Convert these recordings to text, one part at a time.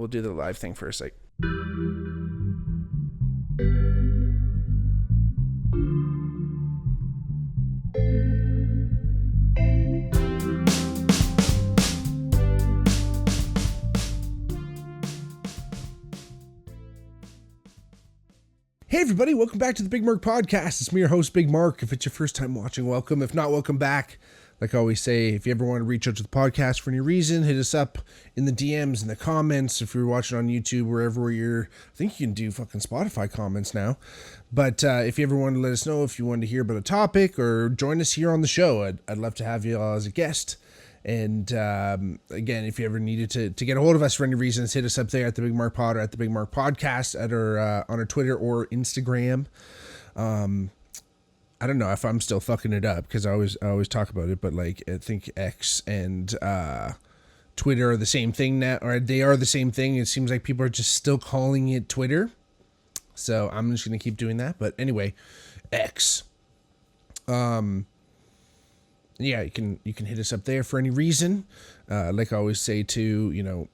we'll do the live thing first. Like. Hey everybody, welcome back to the Bigmark podcast. It's me, your host, Bigmark. If it's your first time watching, welcome. If not, welcome back. Like I always say, if you ever want to reach out to the podcast for any reason, hit us up in the DMs, in the comments. If you're watching on YouTube, wherever I think you can do fucking Spotify comments now. But if you ever want to let us know if you want to hear about a topic or join us here on the show, I'd love to have you as a guest. And again, if you ever needed to get a hold of us for any reasons, hit us up there at the Bigmark Pod or at the Bigmark Podcast at our on our Twitter or Instagram. I don't know if I'm still fucking it up because I always talk about it, but like I think X and Twitter are the same thing now, or they are the same thing. It seems like people are just still calling it Twitter, so I'm just gonna keep doing that. But anyway, X. Yeah, you can hit us up there for any reason. Like I always say too, you know,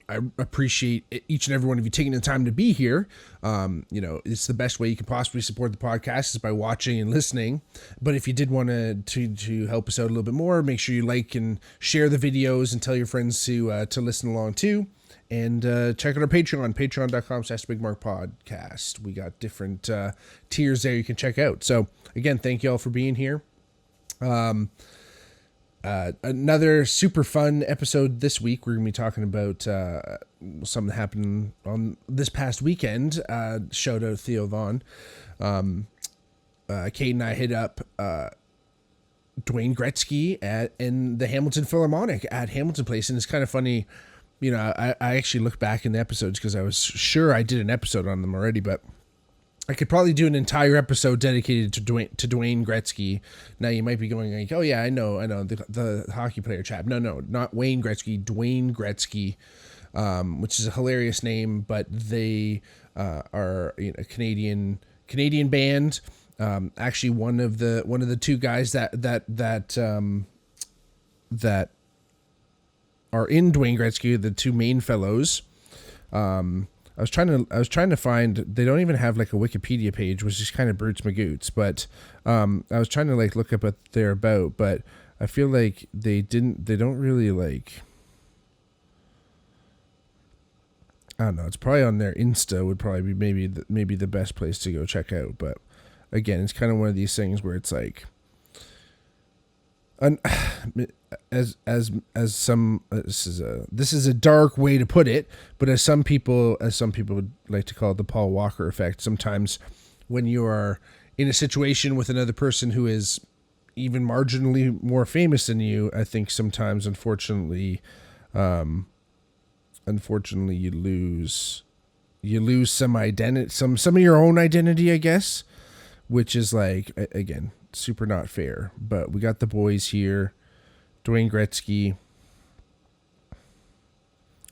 I appreciate each and every one of you taking the time to be here. You know, it's the best way you can possibly support the podcast is by watching and listening. But if you did want to help us out a little bit more, make sure you like and share the videos and tell your friends to listen along too. And check out our Patreon, patreon.com/BigmarkPodcast. We got different tiers there you can check out. So again, thank you all for being here. Another super fun episode this week. We're gonna be talking about something that happened on this past weekend. Shout out Theo Vaughn. Kate and I hit up Dwayne Gretzky in the Hamilton Philharmonic at Hamilton Place, and it's kind of funny. You know, I actually looked back in the episodes because I was sure I did an episode on them already, but I could probably do an entire episode dedicated to Dwayne Gretzky. Now you might be going like, oh yeah, I know, the hockey player chap. No, not Wayne Gretzky, Dwayne Gretzky, which is a hilarious name, but they are a Canadian band. Actually, one of the two guys that are in Dwayne Gretzky, the two main fellows. I was trying to find, they don't even have like a Wikipedia page, which is kind of Brutes Magoots, but I was trying to like look up what they're about, but I feel like they don't really like, I don't know, it's probably on their Insta would probably be maybe the best place to go check out. But again, it's kind of one of these things where it's like, this is a dark way to put it, but as some people would like to call it, the Paul Walker effect. Sometimes when you are in a situation with another person who is even marginally more famous than you, I think sometimes unfortunately you lose some identity, some of your own identity, I guess, which is like, again, super not fair. But we got the boys here, Dwayne Gretzky.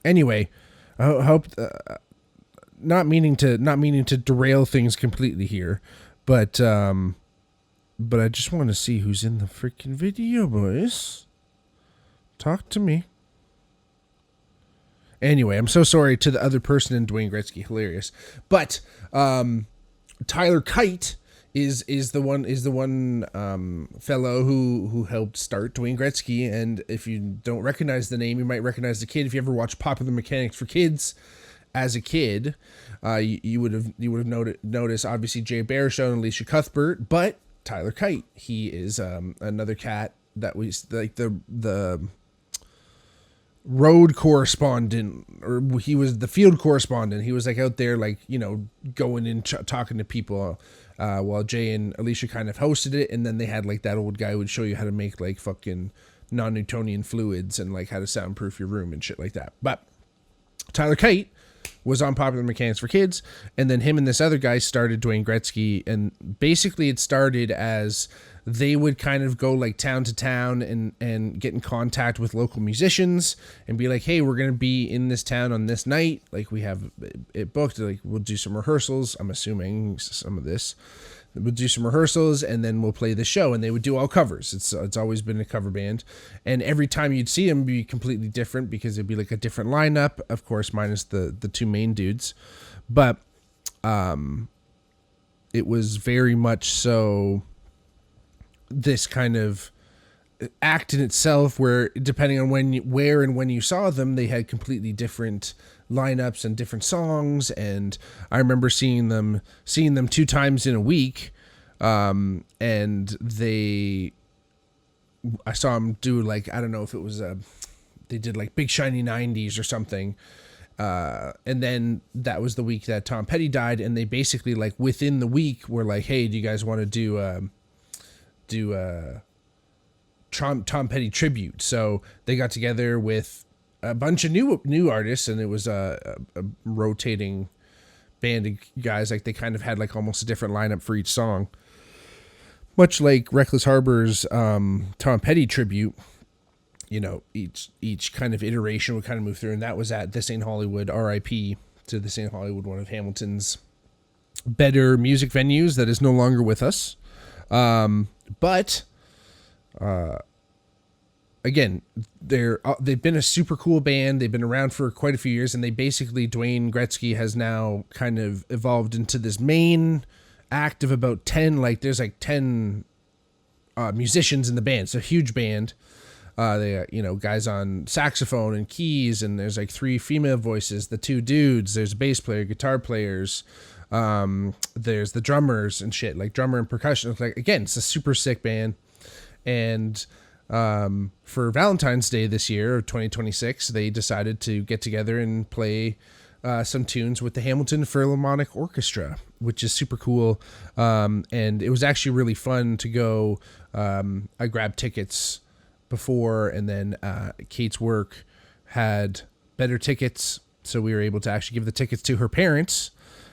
Anyway, I hope not meaning to derail things completely here, but I just want to see who's in the freaking video, boys. Talk to me. Anyway, I'm so sorry to the other person in Dwayne Gretzky, hilarious. But Tyler Kite is the one fellow who helped start Dwayne Gretzky. And if you don't recognize the name, you might recognize the kid. If you ever watched Popular Mechanics for Kids as a kid, you would have noticed obviously Jay Baruchel and Alicia Cuthbert, but Tyler Kite, he is another cat that was like the road correspondent, or he was the field correspondent. He was like out there, like, you know, going and talking to people, while Jay and Alicia kind of hosted it. And then they had like that old guy who would show you how to make like fucking non-Newtonian fluids and like how to soundproof your room and shit like that. But Tyler Kite was on Popular Mechanics for Kids, and then him and this other guy started Dwayne Gretzky. And basically it started as they would kind of go like town to town and get in contact with local musicians and be like, hey, we're going to be in this town on this night. Like, we have it booked. Like, we'll do some rehearsals. I'm assuming some of this. we'll do some rehearsals, and then we'll play the show. And they would do all covers. It's always been a cover band, and every time you'd see them be completely different because it'd be like a different lineup, of course, minus the two main dudes, but it was very much so this kind of act in itself, where depending on where and when you saw them, they had completely different lineups and different songs. And I remember seeing them 2 times in a week, and I saw them do, like, I don't know if it was they did like Big Shiny 90s or something, and then that was the week that Tom Petty died, and they basically, like, within the week were like, hey, do you guys want to do Tom Petty tribute? So they got together with a bunch of new artists, and it was a rotating band of guys. Like, they kind of had like almost a different lineup for each song, much like Reckless Harbor's Tom Petty tribute. You know, each kind of iteration would kind of move through, and that was at This Ain't Hollywood, R.I.P. to This Ain't Hollywood, one of Hamilton's better music venues that is no longer with us. But again, they've been a super cool band. They've been around for quite a few years, and Dwayne Gretzky has now kind of evolved into this main act of about 10, like there's like 10 musicians in the band. It's a huge band. They guys on saxophone and keys, and there's like 3 female voices, the 2 dudes, there's a bass player, guitar players, there's the drummers and shit, like drummer and percussion. Like, again, it's a super sick band. And for Valentine's Day this year, 2026, they decided to get together and play some tunes with the Hamilton Philharmonic Orchestra, which is super cool. And it was actually really fun to go. I grabbed tickets before, and then Kate's work had better tickets, so we were able to actually give the tickets to her parents,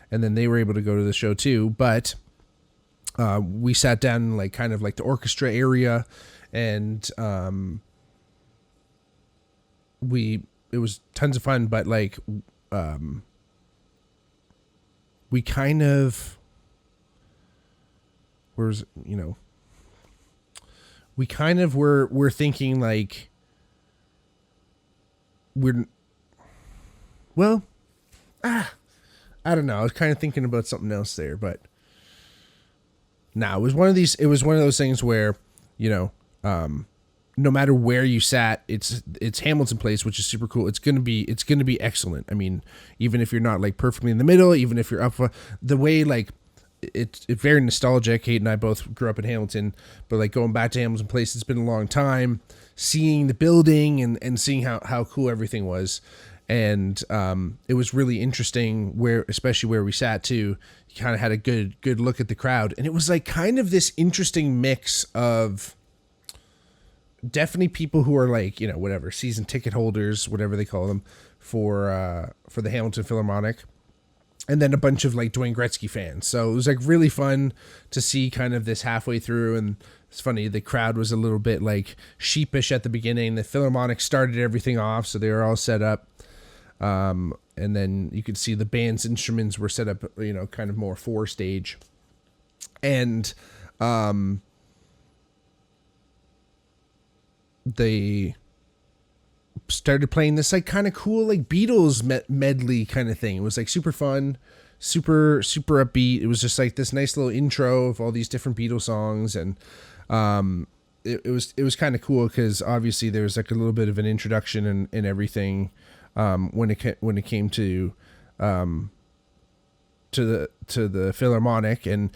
and then they were able to go to the show too. But we sat down in like kind of like the orchestra area, and it was tons of fun. But like we kind of were thinking like I don't know. I was kind of thinking about something else there, but no, it was one of those things where, no matter where you sat, it's Hamilton Place, which is super cool. It's going to be excellent. I mean, even if you're not like perfectly in the middle, even if you're up, the way, like, it's very nostalgic. Kate and I both grew up in Hamilton, but like going back to Hamilton Place, it's been a long time, seeing the building and seeing how cool everything was. And it was really interesting especially where we sat too. You kind of had a good look at the crowd, and it was like kind of this interesting mix of definitely people who are like, whatever, season ticket holders, whatever they call them, for the Hamilton Philharmonic, and then a bunch of like Dwayne Gretzky fans. So it was like really fun to see kind of this halfway through. And it's funny, the crowd was a little bit like sheepish at the beginning. The Philharmonic started everything off, so they were all set up. And then you could see the band's instruments were set up, kind of more for stage. And they started playing this like kind of cool like Beatles medley kind of thing. It was like super fun, super upbeat. It was just like this nice little intro of all these different Beatles songs, and it was kind of cool because obviously there was like a little bit of an introduction and everything when it came to the Philharmonic. And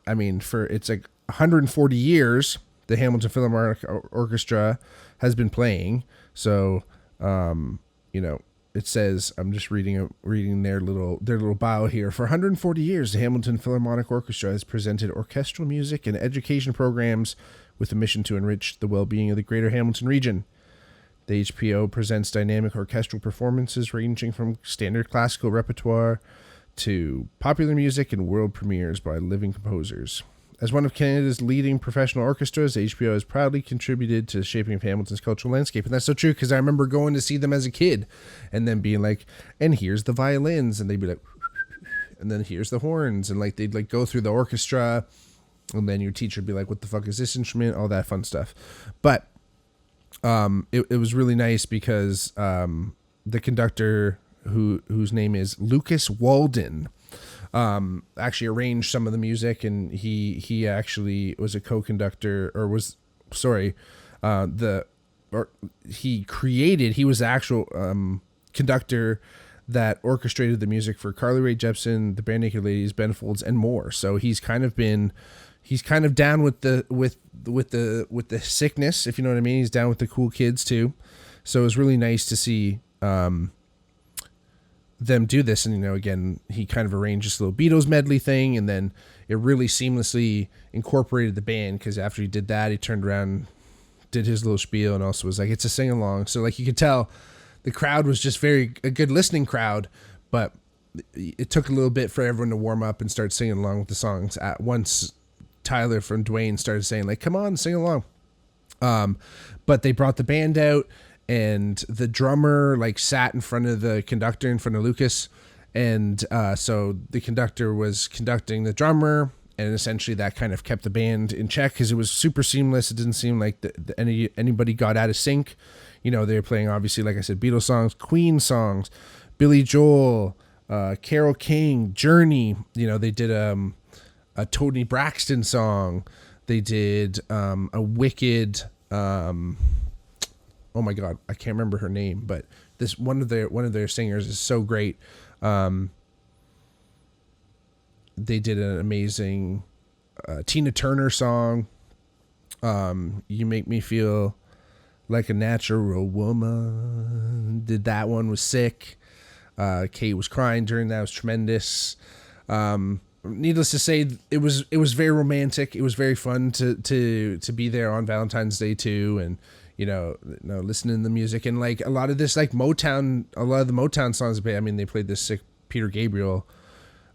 I mean, it's like 140 years the Hamilton Philharmonic Orchestra has been playing. So, it says, I'm just reading their little bio here. For 140 years, the Hamilton Philharmonic Orchestra has presented orchestral music and education programs with a mission to enrich the well-being of the greater Hamilton region. The HPO presents dynamic orchestral performances ranging from standard classical repertoire to popular music and world premieres by living composers. As one of Canada's leading professional orchestras, HPO has proudly contributed to the shaping of Hamilton's cultural landscape. And that's so true, because I remember going to see them as a kid and then being like, and here's the violins. And they'd be like, and then here's the horns, and like they'd like go through the orchestra, and then your teacher would be like, what the fuck is this instrument, all that fun stuff. But it was really nice because the conductor, whose name is Lucas Walden, actually arranged some of the music, and he actually was a co-conductor, or was sorry, he was the actual conductor that orchestrated the music for Carly Rae Jepsen, the Bare Naked Ladies, Ben Folds, and more. So he's kind of down with the sickness, if you know what I mean. He's down with the cool kids too. So it was really nice to see them do this. And, you know, again, he kind of arranged this little Beatles medley thing, and then it really seamlessly incorporated the band, because after he did that, he turned around, did his little spiel, and also was like, it's a sing-along. So like you could tell the crowd was just a good listening crowd, but it took a little bit for everyone to warm up and start singing along with the songs. At once Tyler from Dwayne started saying like, come on, sing along. But they brought the band out, and the drummer like sat in front of the conductor, in front of Lucas. And so the conductor was conducting the drummer, and essentially that kind of kept the band in check, because it was super seamless. It didn't seem like anybody got out of sync. You know, they were playing, obviously, like I said, Beatles songs, Queen songs, Billy Joel, Carole King, Journey. You know, they did a Toni Braxton song. They did a Wicked. Oh my God, I can't remember her name, but this one of their singers is so great. They did an amazing Tina Turner song. You Make Me Feel Like a Natural Woman. Did that one, was sick. Kate was crying during that. It was tremendous. Needless to say, it was very romantic. It was very fun to be there on Valentine's Day too, and you know, listening to the music, and like a lot of this like Motown, a lot of the Motown songs. I mean, they played this sick Peter Gabriel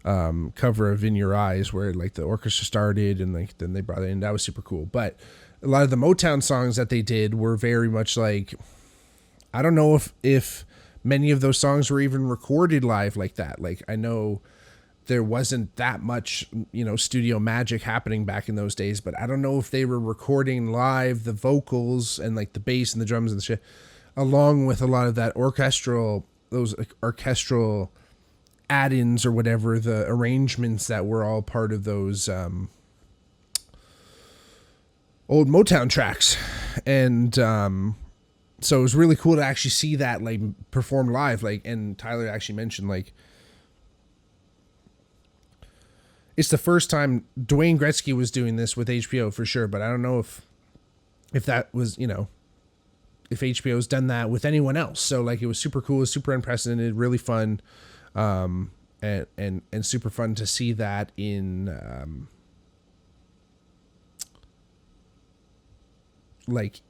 cover of In Your Eyes, where like the orchestra started, and like then they brought it in. That was super cool. But a lot of the Motown songs that they did were very much like, I don't know if many of those songs were even recorded live like that. Like, I know there wasn't that much, you know, studio magic happening back in those days, but I don't know if they were recording live the vocals and like the bass and the drums and the shit, along with a lot of that orchestral add-ins or whatever, the arrangements that were all part of those old Motown tracks. And so it was really cool to actually see that like performed live. Like, and Tyler actually mentioned like, it's the first time Dwayne Gretzky was doing this with HPO for sure, but I don't know if that was, you know, if HPO's done that with anyone else. So like, it was super cool, it was super unprecedented, really fun, and super fun to see that in like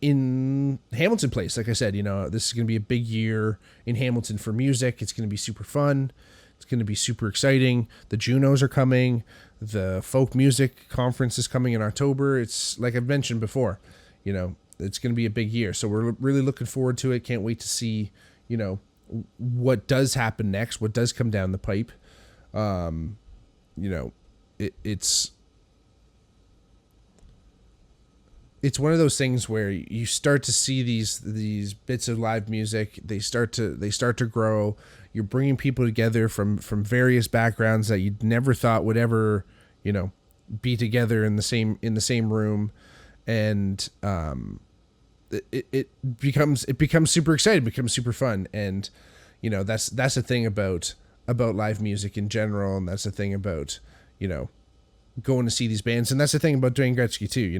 in Hamilton Place. Like I said, you know, this is going to be a big year in Hamilton for music. It's going to be super fun. It's going to be super exciting. The Junos are coming. The folk music conference is coming in October. It's like I've mentioned before, you know, it's going to be a big year. So we're really looking forward to it. Can't wait to see, you know, what does happen next, what does come down the pipe. You know, it's one of those things where you start to see these bits of live music. They start to grow. You're bringing people together from various backgrounds that you'd never thought would ever, you know, be together in the same room, and it becomes super exciting, becomes super fun. And you know, that's the thing about live music in general, and that's the thing about, you know, going to see these bands, and that's the thing about Dwayne Gretzky too. You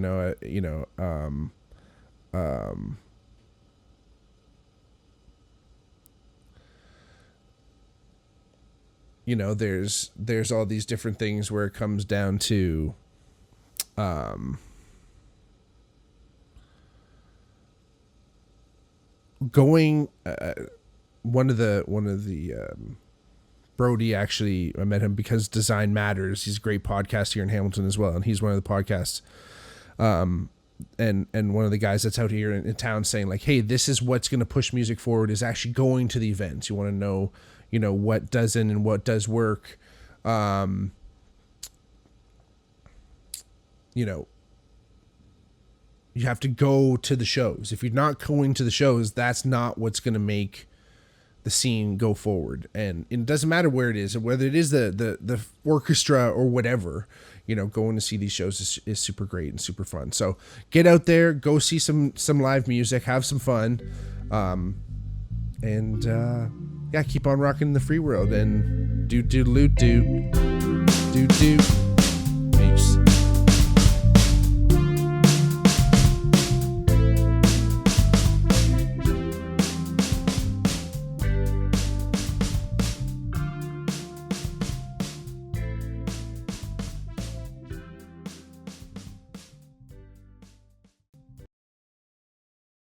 know, there's all these different things where it comes down to, going. One of the Brody, actually, I met him because Design Matters. He's a great podcast here in Hamilton as well, and he's one of the podcasts and one of the guys that's out here in town saying like, hey, this is what's going to push music forward, is actually going to the events. You want to know, what doesn't and what does work. You have to go to the shows. If you're not going to the shows, that's not what's going to make the scene go forward. And it doesn't matter where it is, whether it is the orchestra or whatever, going to see these shows is super great and super fun. So get out there, go see some live music, have some fun. And keep on rocking the free world, and do.